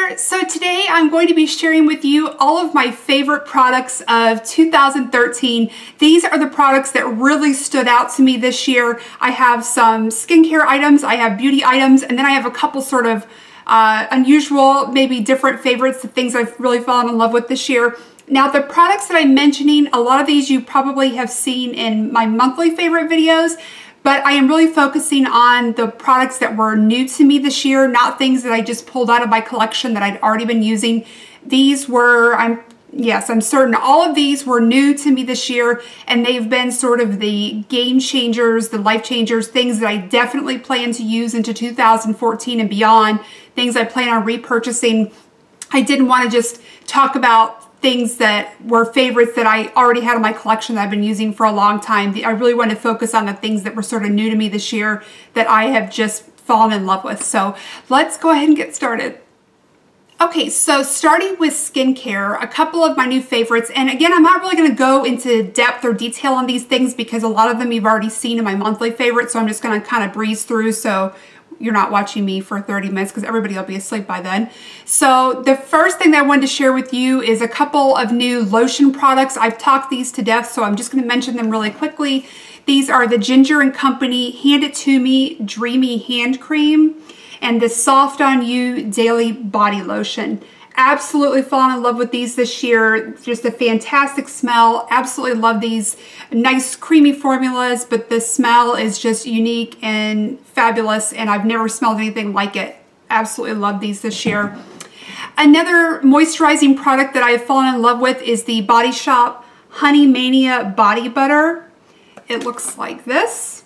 there. So today I'm going to be sharing with you all of my favorite products of 2013. These are the products that really stood out to me this year. I have some skincare items, I have beauty items, and then I have a couple sort of unusual, maybe different favorites, the things I've really fallen in love with this year. Now the products that I'm mentioning, a lot of these you probably have seen in my monthly favorite videos, but I am really focusing on the products that were new to me this year, not things that I just pulled out of my collection that I'd already been using. These were, I'm certain all of these were new to me this year, and they've been sort of the game changers, the life changers, things that I definitely plan to use into 2014 and beyond, things I plan on repurchasing. I didn't want to just talk about things that were favorites that I already had in my collection that I've been using for a long time. I really want to focus on the things that were sort of new to me this year that I have just fallen in love with. So let's go ahead and get started. Okay, so starting with skincare, a couple of my new favorites, and again, I'm not really going to go into depth or detail on these things because a lot of them you've already seen in my monthly favorites, so I'm just going to kind of breeze through so you're not watching me for 30 minutes because everybody will be asleep by then. So the first thing that I wanted to share with you is a couple of new lotion products. I've talked these to death, so I'm just going to mention them really quickly. These are the Ginger & Company Hand It To Me Dreamy Hand Cream and the Soft On You Daily Body Lotion. Absolutely fallen in love with these this year. Just a fantastic smell. Absolutely love these nice creamy formulas, but the smell is just unique and fabulous, and I've never smelled anything like it. Absolutely love these this year. Another moisturizing product that I've fallen in love with is the Body Shop Honey Mania Body Butter. It looks like this.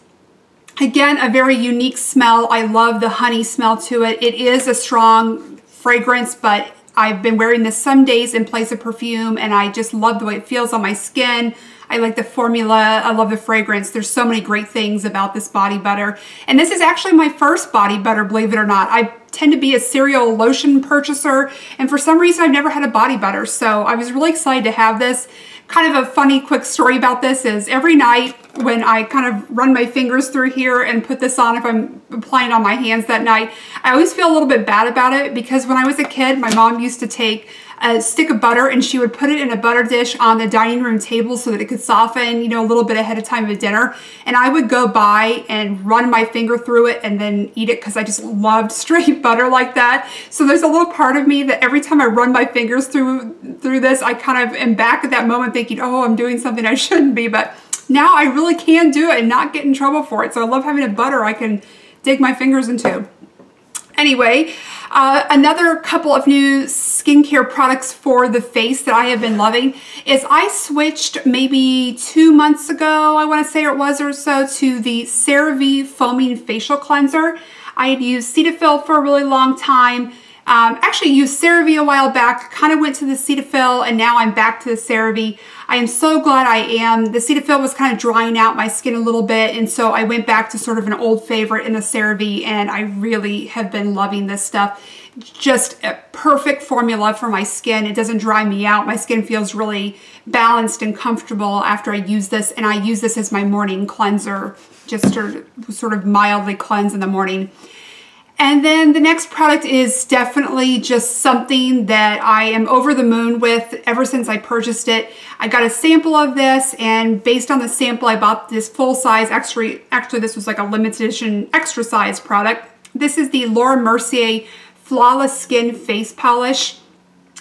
Again, a very unique smell. I love the honey smell to it. It is a strong fragrance, but I've been wearing this some days in place of perfume, and I just love the way it feels on my skin. I like the formula. I love the fragrance. There's so many great things about this body butter. And this is actually my first body butter, believe it or not. I tend to be a serial lotion purchaser, and for some reason I've never had a body butter, so I was really excited to have this. Kind of a funny quick story about this is every night when I kind of run my fingers through here and put this on, if I'm applying it on my hands that night, I always feel a little bit bad about it because when I was a kid, my mom used to take a stick of butter and she would put it in a butter dish on the dining room table so that it could soften, you know, a little bit ahead of time of dinner. And I would go by and run my finger through it and then eat it because I just loved straight butter like that. So there's a little part of me that every time I run my fingers through this, I kind of am back at that moment thinking, oh, I'm doing something I shouldn't be. But now I really can do it and not get in trouble for it. So I love having a butter I can dig my fingers into. Anyway, another couple of new skincare products for the face that I have been loving is I switched maybe 2 months ago, I want to say it was or so, to the CeraVe Foaming Facial Cleanser. I had used Cetaphil for a really long time. Actually used CeraVe a while back, kind of went to the Cetaphil, and now I'm back to the CeraVe. I am so glad I am. The Cetaphil was kind of drying out my skin a little bit, and so I went back to sort of an old favorite in the CeraVe, and I really have been loving this stuff. Just a perfect formula for my skin. It doesn't dry me out. My skin feels really balanced and comfortable after I use this, and I use this as my morning cleanser, just to sort of mildly cleanse in the morning. And then the next product is definitely just something that I am over the moon with ever since I purchased it. I got a sample of this, and based on the sample, I bought this full size. Actually, this was like a limited edition extra size product. This is the Laura Mercier Flawless Skin Face Polish.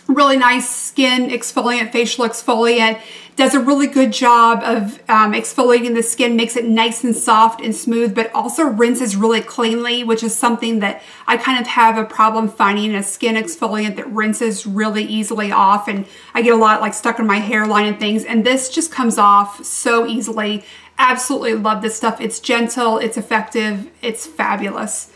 Really nice skin exfoliant, facial exfoliant. Does a really good job of exfoliating the skin, makes it nice and soft and smooth, but also rinses really cleanly, which is something that I kind of have a problem finding, a skin exfoliant that rinses really easily off, and I get a lot like stuck in my hairline and things, and this just comes off so easily. Absolutely love this stuff. It's gentle, it's effective, it's fabulous.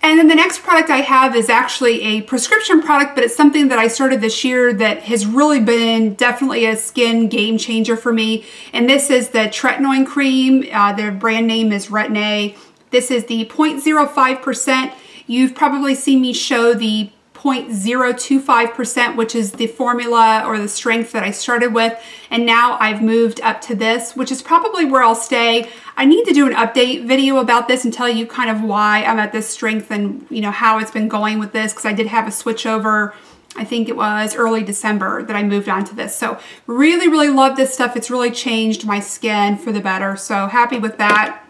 And then the next product I have is actually a prescription product, but it's something that I started this year that has really been definitely a skin game changer for me. And this is the tretinoin cream. Their brand name is Retin-A. This is the 0.05%. You've probably seen me show the 0.025%, which is the formula or the strength that I started with, and now I've moved up to this, which is probably where I'll stay. I need to do an update video about this and tell you kind of why I'm at this strength and, you know, how it's been going with this, because I did have a switch over. I think it was early December that I moved on to this. So really, really love this stuff. It's really changed my skin for the better. So happy with that.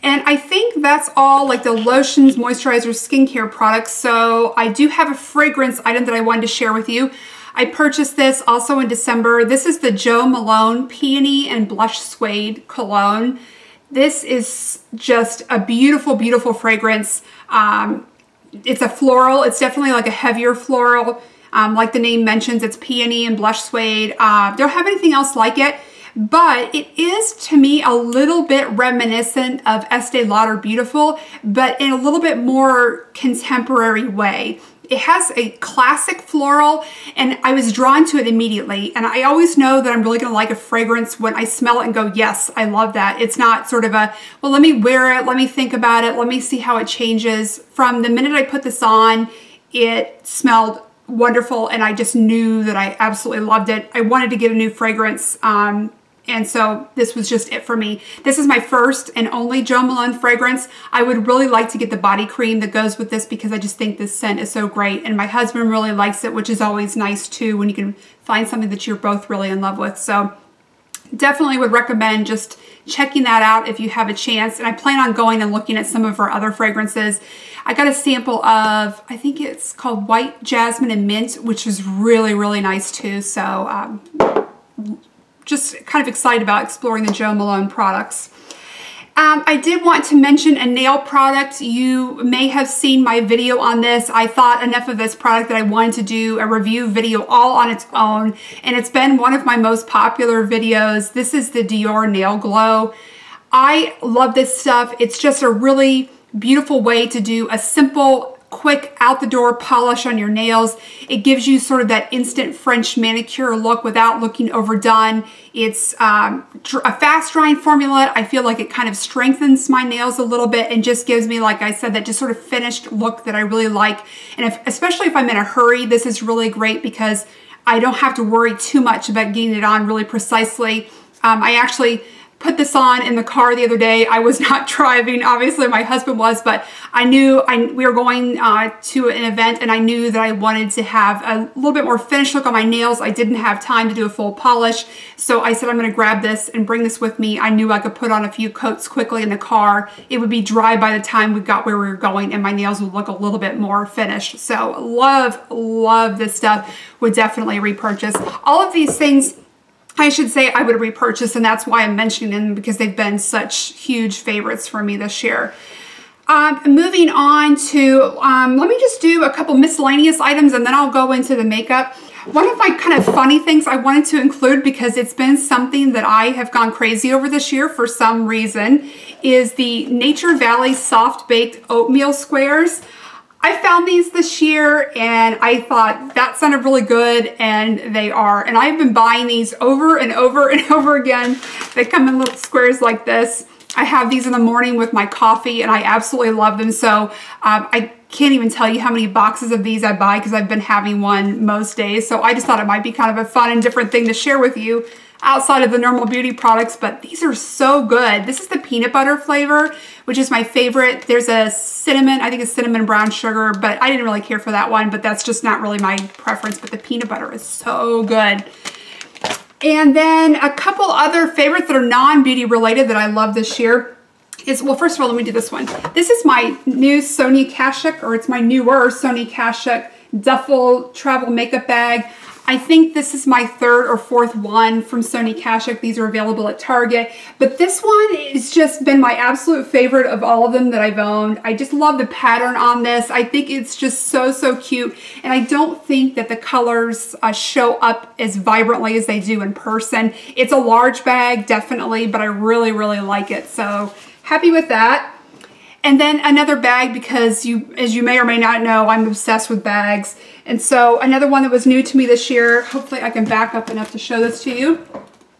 And I think that's all like the lotions, moisturizers, skincare products. So I do have a fragrance item that I wanted to share with you. I purchased this also in December. This is the Jo Malone Peony and Blush Suede Cologne. This is just a beautiful, beautiful fragrance. It's a floral. It's definitely like a heavier floral. Like the name mentions, it's peony and blush suede. Don't have anything else like it, but it is to me a little bit reminiscent of Estee Lauder Beautiful, but in a little bit more contemporary way. It has a classic floral, and I was drawn to it immediately. And I always know that I'm really gonna like a fragrance when I smell it and go, yes, I love that. It's not sort of a, well, let me wear it, let me think about it, let me see how it changes. From the minute I put this on, it smelled wonderful, and I just knew that I absolutely loved it. I wanted to get a new fragrance, and so this was just it for me. This is my first and only Jo Malone fragrance. I would really like to get the body cream that goes with this because I just think this scent is so great. And my husband really likes it, which is always nice too when you can find something that you're both really in love with. So definitely would recommend just checking that out if you have a chance. And I plan on going and looking at some of our other fragrances. I got a sample of, I think it's called White Jasmine and Mint, which is really, really nice too. So just kind of excited about exploring the Jo Malone products. I did want to mention a nail product. You may have seen my video on this. I thought enough of this product that I wanted to do a review video all on its own, and it's been one of my most popular videos. This is the Dior Nail Glow. I love this stuff. It's just a really beautiful way to do a simple, quick out-the-door polish on your nails. It gives you sort of that instant French manicure look without looking overdone. It's a fast-drying formula. I feel like it kind of strengthens my nails a little bit and just gives me, like I said, that just sort of finished look that I really like. And especially if I'm in a hurry, this is really great because I don't have to worry too much about getting it on really precisely. I actually put this on in the car the other day. I was not driving, obviously my husband was, but I knew we were going to an event, and I knew that I wanted to have a little bit more finished look on my nails. I didn't have time to do a full polish, so I said I'm gonna grab this and bring this with me. I knew I could put on a few coats quickly in the car. It would be dry by the time we got where we were going, and my nails would look a little bit more finished. So love this stuff. Would definitely repurchase. All of these things, I should say, I would repurchase, and that's why I'm mentioning them, because they've been such huge favorites for me this year. Moving on to, let me just do a couple miscellaneous items and then I'll go into the makeup. One of my kind of funny things I wanted to include, because it's been something that I have gone crazy over this year for some reason, is the Nature Valley Soft Baked Oatmeal Squares. I found these this year and I thought that sounded really good, and they are. And I've been buying these over and over and over again. They come in little squares like this. I have these in the morning with my coffee and I absolutely love them. So I can't even tell you how many boxes of these I buy because I've been having one most days. So I just thought it might be kind of a fun and different thing to share with you outside of the normal beauty products, but these are so good. This is the peanut butter flavor, which is my favorite. There's a cinnamon, I think it's cinnamon brown sugar, but I didn't really care for that one, but that's just not really my preference, but the peanut butter is so good. And then a couple other favorites that are non-beauty related that I love this year is, well, first of all, let me do this one. This is my new Sonia Kashuk, or it's my newer Sonia Kashuk Duffle travel makeup bag. I think this is my third or fourth one from Sonia Kashuk. These are available at Target, but this one has just been my absolute favorite of all of them that I've owned. I just love the pattern on this. I think it's just so cute, and I don't think that the colors show up as vibrantly as they do in person. It's a large bag, definitely, but I really like it, so happy with that. And then another bag, because as you may or may not know, I'm obsessed with bags. And so another one that was new to me this year, hopefully I can back up enough to show this to you.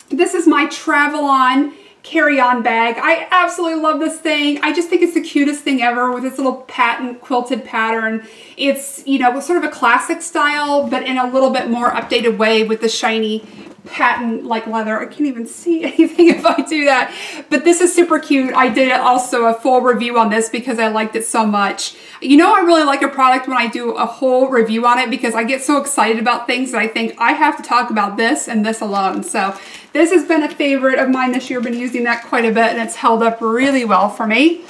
This is my Travelon carry-on bag. I absolutely love this thing. I just think it's the cutest thing ever with this little patent quilted pattern. It's, you know, sort of a classic style, but in a little bit more updated way with the shiny patent like leather. I can't even see anything if I do that, but this is super cute. I did also a full review on this because I liked it so much. You know, I really like a product when I do a whole review on it because I get so excited about things that I think I have to talk about this and this alone. So this has been a favorite of mine this year. I've been using that quite a bit and it's held up really well for me.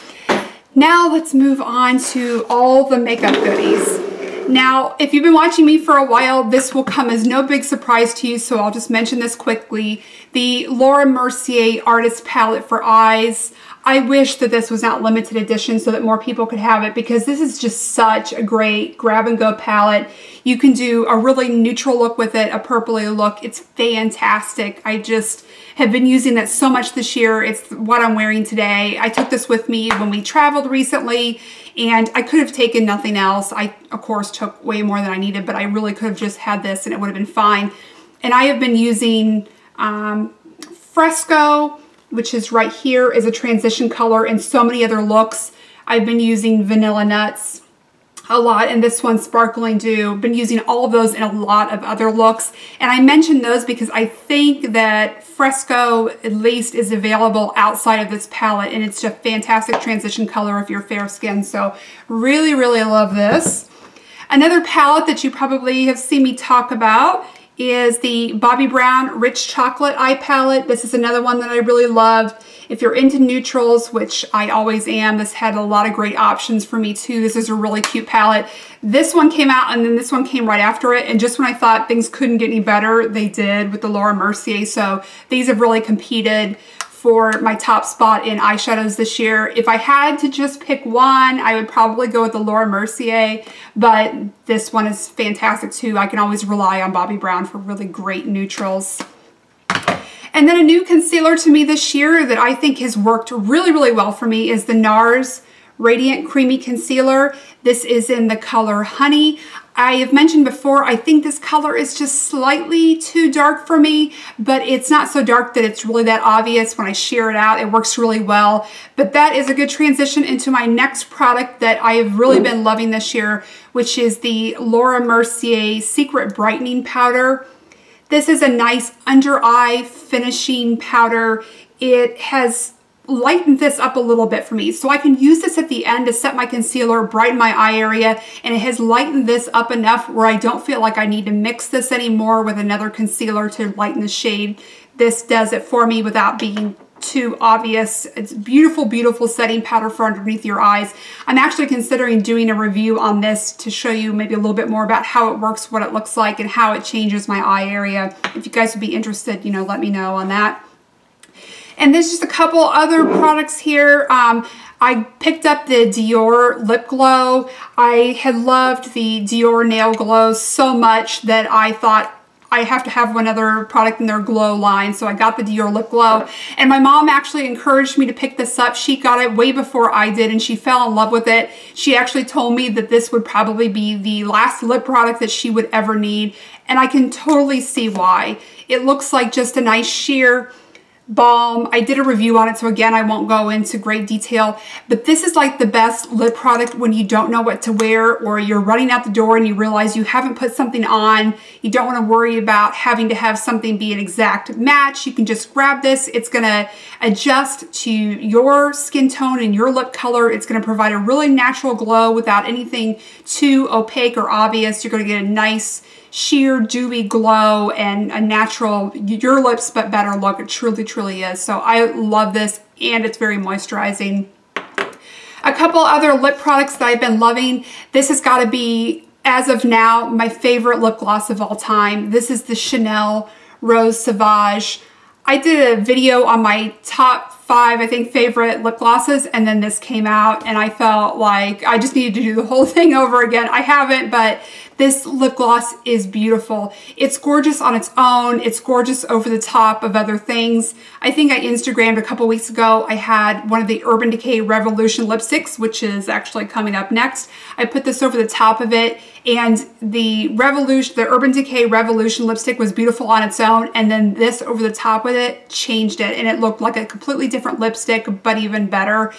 Now let's move on to all the makeup goodies. Now, if you've been watching me for a while, this will come as no big surprise to you, so I'll just mention this quickly. The Laura Mercier Artist Palette for Eyes. I wish that this was not limited edition so that more people could have it because this is just such a great grab-and-go palette. You can do a really neutral look with it, a purpley look. It's fantastic. I just have been using that so much this year. It's what I'm wearing today. I took this with me when we traveled recently and I could have taken nothing else. I, of course, took way more than I needed, but I really could have just had this and it would have been fine. And I have been using Fresco, which is right here, is a transition color and so many other looks. I've been using Vanilla Nuts a lot, and this one, Sparkling Dew. Been using all of those in a lot of other looks. And I mentioned those because I think that Fresco, at least, is available outside of this palette, and it's just a fantastic transition color if you're fair skinned. So really, really love this. Another palette that you probably have seen me talk about is the Bobbi Brown Rich Chocolate Eye Palette. This is another one that I really loved. If you're into neutrals, which I always am, this had a lot of great options for me too. This is a really cute palette. This one came out and then this one came right after it. And just when I thought things couldn't get any better, they did with the Laura Mercier. So these have really competed for my top spot in eyeshadows this year. If I had to just pick one, I would probably go with the Laura Mercier, but this one is fantastic too. I can always rely on Bobbi Brown for really great neutrals. And then a new concealer to me this year that I think has worked really, really well for me is the Nars Radiant Creamy Concealer. This is in the color Honey. I have mentioned before, I think this color is just slightly too dark for me, but it's not so dark that it's really that obvious when I sheer it out. It works really well, but that is a good transition into my next product that I have really been loving this year, which is the Laura Mercier Secret Brightening Powder. This is a nice under eye finishing powder. It has lightened this up a little bit for me. So I can use this at the end to set my concealer, brighten my eye area, and it has lightened this up enough where I don't feel like I need to mix this anymore with another concealer to lighten the shade. This does it for me without being too obvious. It's beautiful, beautiful setting powder for underneath your eyes. I'm actually considering doing a review on this to show you maybe a little bit more about how it works, what it looks like, and how it changes my eye area. If you guys would be interested, you know, let me know on that. And there's just a couple other products here. I picked up the Dior Lip Glow. I had loved the Dior Nail Glow so much that I thought I have to have one other product in their glow line. So I got the Dior Lip Glow. And my mom actually encouraged me to pick this up. She got it way before I did and she fell in love with it. She actually told me that this would probably be the last lip product that she would ever need. And I can totally see why. It looks like just a nice sheer balm. I did a review on it, so again, I won't go into great detail, but this is like the best lip product when you don't know what to wear or you're running out the door and you realize you haven't put something on. You don't want to worry about having to have something be an exact match. You can just grab this. It's going to adjust to your skin tone and your lip color. It's going to provide a really natural glow without anything too opaque or obvious. You're going to get a nice sheer dewy glow and a natural, your lips but better look. It truly, truly is. So I love this and it's very moisturizing. A couple other lip products that I've been loving. This has got to be, as of now, my favorite lip gloss of all time. This is the Chanel Rose Sauvage. I did a video on my top 5, I think, favorite lip glosses, and then this came out and I felt like I just needed to do the whole thing over again. I haven't, but this lip gloss is beautiful. It's gorgeous on its own. It's gorgeous over the top of other things. I think I Instagrammed a couple weeks ago. I had one of the Urban Decay Revolution lipsticks, which is actually coming up next. I put this over the top of it, and the Urban Decay Revolution lipstick was beautiful on its own, and then this over the top with it changed it, and it looked like a completely different lipstick, but even better.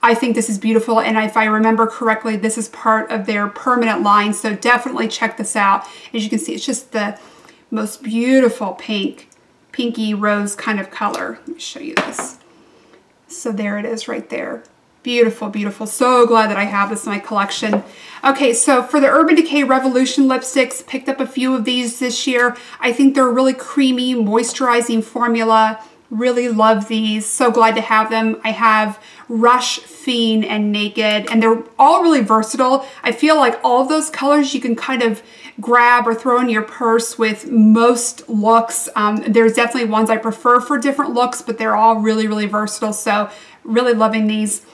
I think this is beautiful, and if I remember correctly, this is part of their permanent line, so definitely check this out. As you can see, it's just the most beautiful pink. pinky rose kind of color. Let me show you this. So there it is right there. Beautiful, beautiful. So glad that I have this in my collection. Okay, so for the Urban Decay Revolution lipsticks, picked up a few of these this year. I think they're a really creamy, moisturizing formula. Really love these. So glad to have them. I have Rush, Fiend, and Naked, and they're all really versatile. I feel like all of those colors you can kind of grab or throw in your purse with most looks. There's definitely ones I prefer for different looks, but they're all really, really versatile. So really loving these.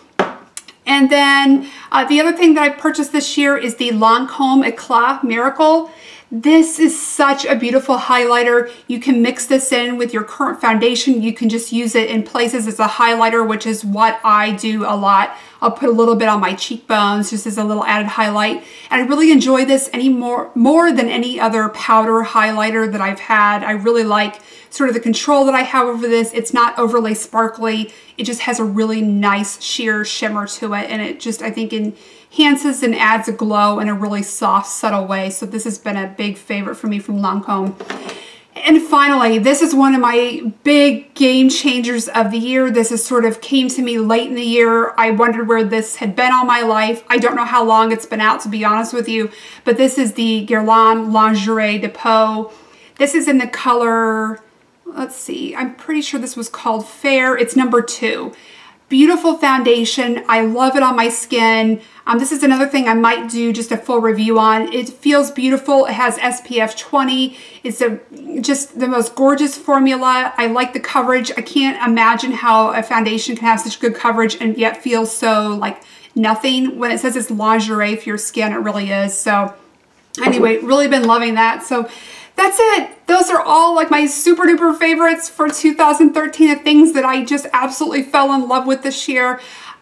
And then the other thing that I purchased this year is the Lancome Eclat Miracle. This is such a beautiful highlighter. You can mix this in with your current foundation. You can just use it in places as a highlighter, which is what I do a lot. I'll put a little bit on my cheekbones just as a little added highlight. And I really enjoy this more than any other powder highlighter that I've had. I really like sort of the control that I have over this. It's not overly sparkly. It just has a really nice sheer shimmer to it. And it just, I think, enhances and adds a glow in a really soft, subtle way. So this has been a big favorite for me from Lancome. And finally, this is one of my big game changers of the year. This is sort of came to me late in the year. I wondered where this had been all my life. I don't know how long it's been out, to be honest with you, but this is the Guerlain Lingerie de Peau. This is in the color, let's see, I'm pretty sure this was called Fair. It's number 2. Beautiful foundation. I love it on my skin. This is another thing I might do just a full review on. It feels beautiful. It has SPF 20. It's just the most gorgeous formula. I like the coverage. I can't imagine how a foundation can have such good coverage and yet feel so like nothing. When it says it's lingerie for your skin, it really is. So anyway, really been loving that. So that's it. Those are all like my super duper favorites for 2013 of things that I just absolutely fell in love with this year.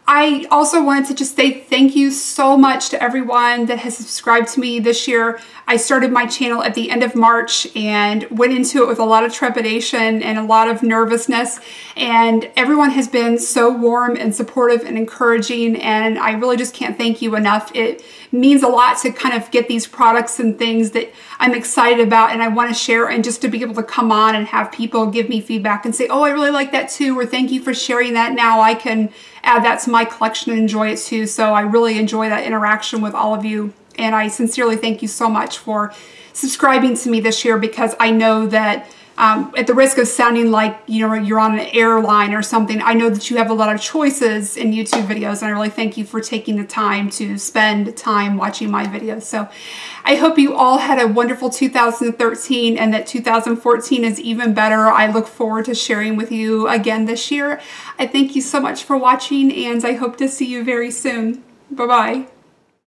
I also wanted to just say thank you so much to everyone that has subscribed to me this year. I started my channel at the end of March and went into it with a lot of trepidation and a lot of nervousness, and everyone has been so warm and supportive and encouraging, and I really just can't thank you enough. It means a lot to kind of get these products and things that I'm excited about and I want to share, and just to be able to come on and have people give me feedback and say, oh, I really like that too, or thank you for sharing that. Now I can add that to my collection and enjoy it too. So I really enjoy that interaction with all of you. And I sincerely thank you so much for subscribing to me this year, because I know that at the risk of sounding like, you know, you're on an airline or something, I know that you have a lot of choices in YouTube videos, and I really thank you for taking the time to spend time watching my videos. So I hope you all had a wonderful 2013 and that 2014 is even better. I look forward to sharing with you again this year. I thank you so much for watching, and I hope to see you very soon. Bye-bye.